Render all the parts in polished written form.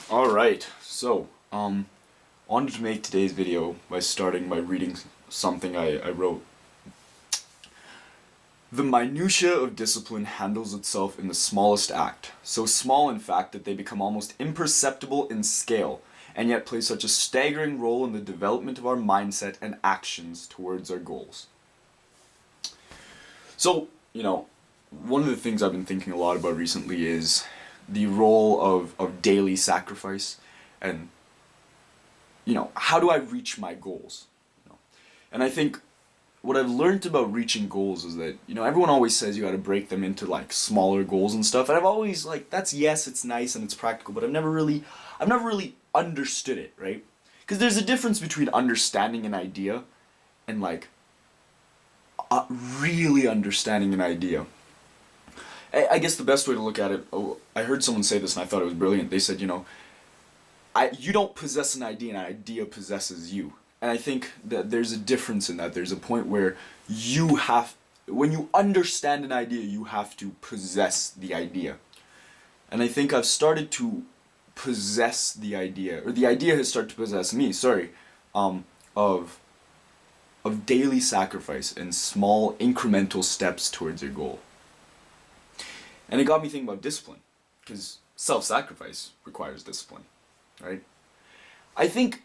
Alright, so, wanted to make today's video by starting by reading something I wrote. The minutiae of discipline handles itself in the smallest act, so small in fact that they become almost imperceptible in scale, and yet play such a staggering role in the development of our mindset and actions towards our goals. So, one of the things I've been thinking a lot about recently is the role of daily sacrifice and, how do I reach my goals? And I think what I've learned about reaching goals is that, everyone always says you gotta break them into like smaller goals and stuff, and I've always yes, it's nice and it's practical, but I've never really understood it, right? Because there's a difference between understanding an idea and really understanding an idea. I guess the best way to look at it, I heard someone say this and I thought it was brilliant. They said, you don't possess an idea, an idea possesses you. And I think that there's a difference in that. There's a point where when you understand an idea, you have to possess the idea. And I think I've started to possess the idea, or the idea has started to possess me, of daily sacrifice and small incremental steps towards your goal. And it got me thinking about discipline, because self-sacrifice requires discipline, right? I think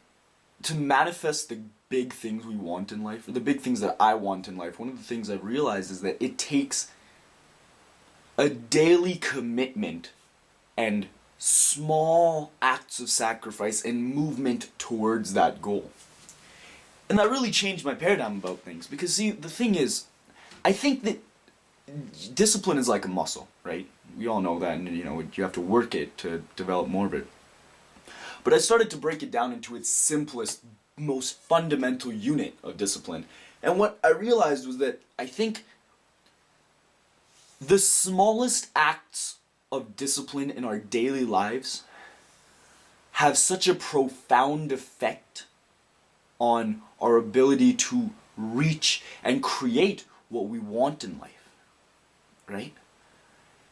to manifest the big things we want in life, or the big things that I want in life, one of the things I've realized is that it takes a daily commitment and small acts of sacrifice and movement towards that goal. And that really changed my paradigm about things, because see, the thing is, I think that discipline is like a muscle, right? We all know that, and you have to work it to develop more of it. But I started to break it down into its simplest, most fundamental unit of discipline. And what I realized was that I think the smallest acts of discipline in our daily lives have such a profound effect on our ability to reach and create what we want in life. Right?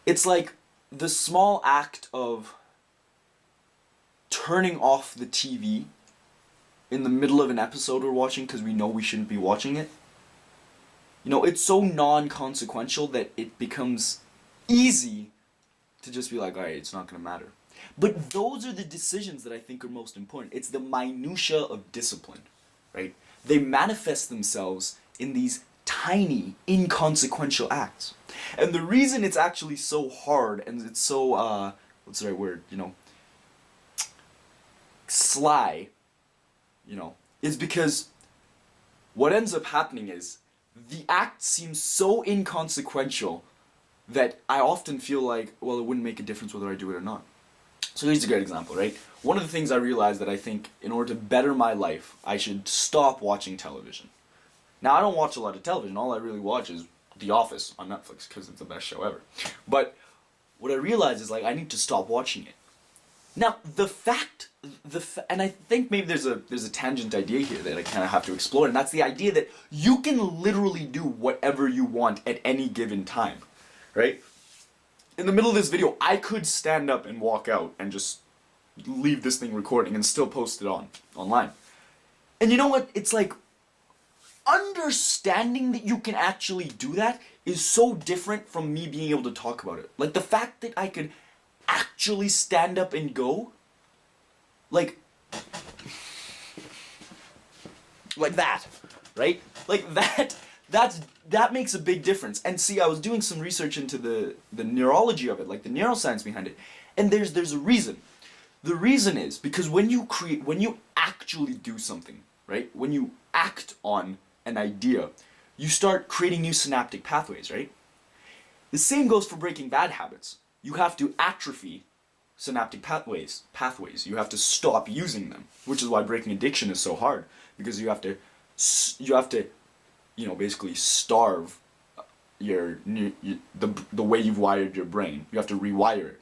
It's like the small act of turning off the TV in the middle of an episode we're watching because we know we shouldn't be watching it. It's so non-consequential that it becomes easy to just be like, alright, it's not going to matter. But those are the decisions that I think are most important. It's the minutiae of discipline, right? They manifest themselves in these tiny, inconsequential acts. And the reason it's actually so hard and it's so, what's the right word, sly, is because what ends up happening is the act seems so inconsequential that I often feel like, well, it wouldn't make a difference whether I do it or not. So here's a great example, right? One of the things I realized that I think in order to better my life, I should stop watching television. Now, I don't watch a lot of television. All I really watch is The Office on Netflix because it's the best show ever. But what I realized is I need to stop watching it. Now, and I think maybe there's a tangent idea here that I kind of have to explore, and that's the idea that you can literally do whatever you want at any given time, right? In the middle of this video, I could stand up and walk out and just leave this thing recording and still post it online. And you know what? It's like, understanding that you can actually do that is so different from me being able to talk about it. Like the fact that I could actually stand up and go, like that, right? Like that makes a big difference. And see, I was doing some research into the neurology of it, like the neuroscience behind it, and there's a reason. The reason is because when you actually do something, right? When you act on an idea, you start creating new synaptic pathways, right? The same goes for breaking bad habits. You have to atrophy synaptic pathways. You have to stop using them, which is why breaking addiction is so hard, because you have to basically starve the way you've wired your brain. You have to rewire it.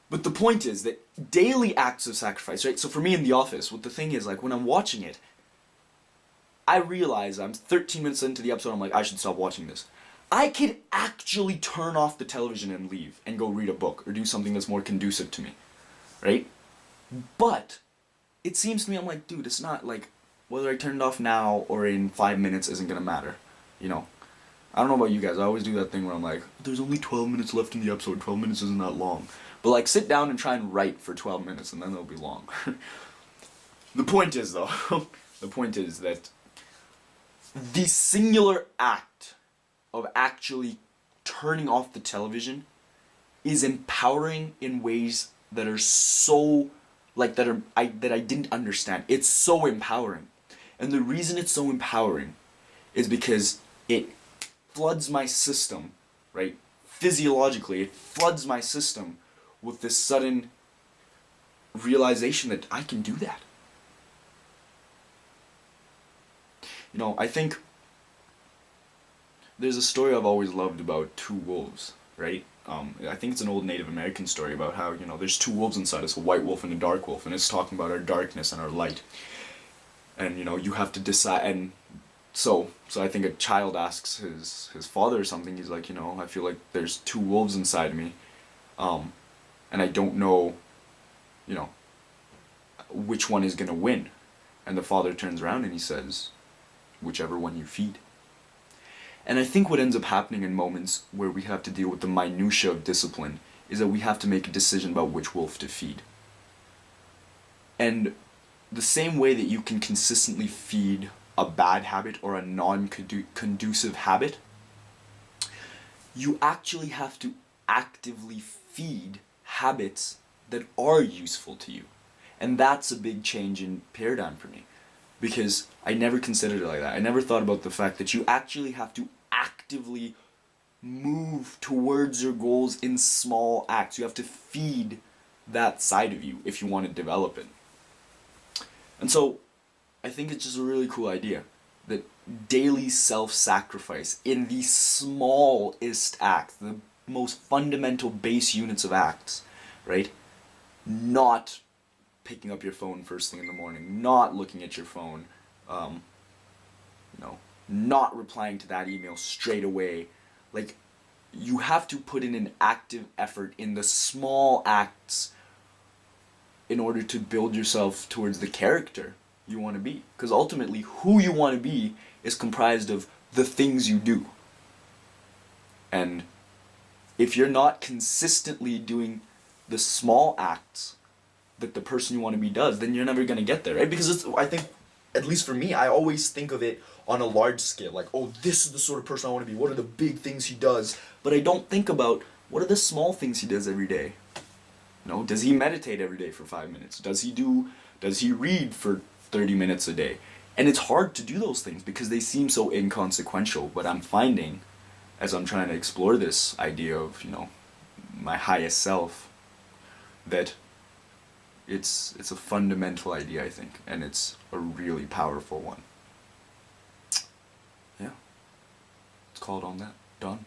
But the point is that daily acts of sacrifice, right? So for me in The Office, what the thing is, when I'm watching it, I realize I'm 13 minutes into the episode, I'm like, I should stop watching this. I could actually turn off the television and leave and go read a book or do something that's more conducive to me. right? But it seems to me, I'm like, dude, it's not like, whether I turn it off now or in 5 minutes isn't gonna matter, you know? I don't know about you guys, I always do that thing where I'm like, there's only 12 minutes left in the episode, 12 minutes isn't that long. But like, sit down and try and write for 12 minutes and then it'll be long. The point is though, the point is that the singular act of actually turning off the television is empowering in ways that are so, like, that I didn't understand. It's so empowering. And the reason it's so empowering is because it floods my system, right? Physiologically, it floods my system with this sudden realization that I can do that. You know, I think there's a story I've always loved about two wolves, right? I think it's an old Native American story about how, you know, there's two wolves inside us, a white wolf and a dark wolf, and it's talking about our darkness and our light. And, you know, you have to decide, and so I think a child asks his father or something, he's like, you know, I feel like there's two wolves inside me, and I don't know, you know, which one is gonna win. And the father turns around and he says, whichever one you feed. And I think what ends up happening in moments where we have to deal with the minutiae of discipline is that we have to make a decision about which wolf to feed. And the same way that you can consistently feed a bad habit or a non-conducive habit, you actually have to actively feed habits that are useful to you. And that's a big change in paradigm for me. Because I never considered it like that. I never thought about the fact that you actually have to actively move towards your goals in small acts. You have to feed that side of you if you want to develop it. And so, I think it's just a really cool idea that daily self-sacrifice in the smallest acts, the most fundamental base units of acts, right? Not picking up your phone first thing in the morning, not looking at your phone, you know, not replying to that email straight away. Like, you have to put in an active effort in the small acts in order to build yourself towards the character you want to be. Because ultimately, who you want to be is comprised of the things you do. And if you're not consistently doing the small acts that the person you want to be does, then you're never going to get there, right? Because it's, I think, at least for me, I always think of it on a large scale. Like, oh, this is the sort of person I want to be. What are the big things he does? But I don't think about, what are the small things he does every day? You know, does he meditate every day for 5 minutes? Does he read for 30 minutes a day? And it's hard to do those things because they seem so inconsequential. But I'm finding, as I'm trying to explore this idea of, you know, my highest self, that it's a fundamental idea, I think, and it's a really powerful one. Yeah. Let's call it on that. Done.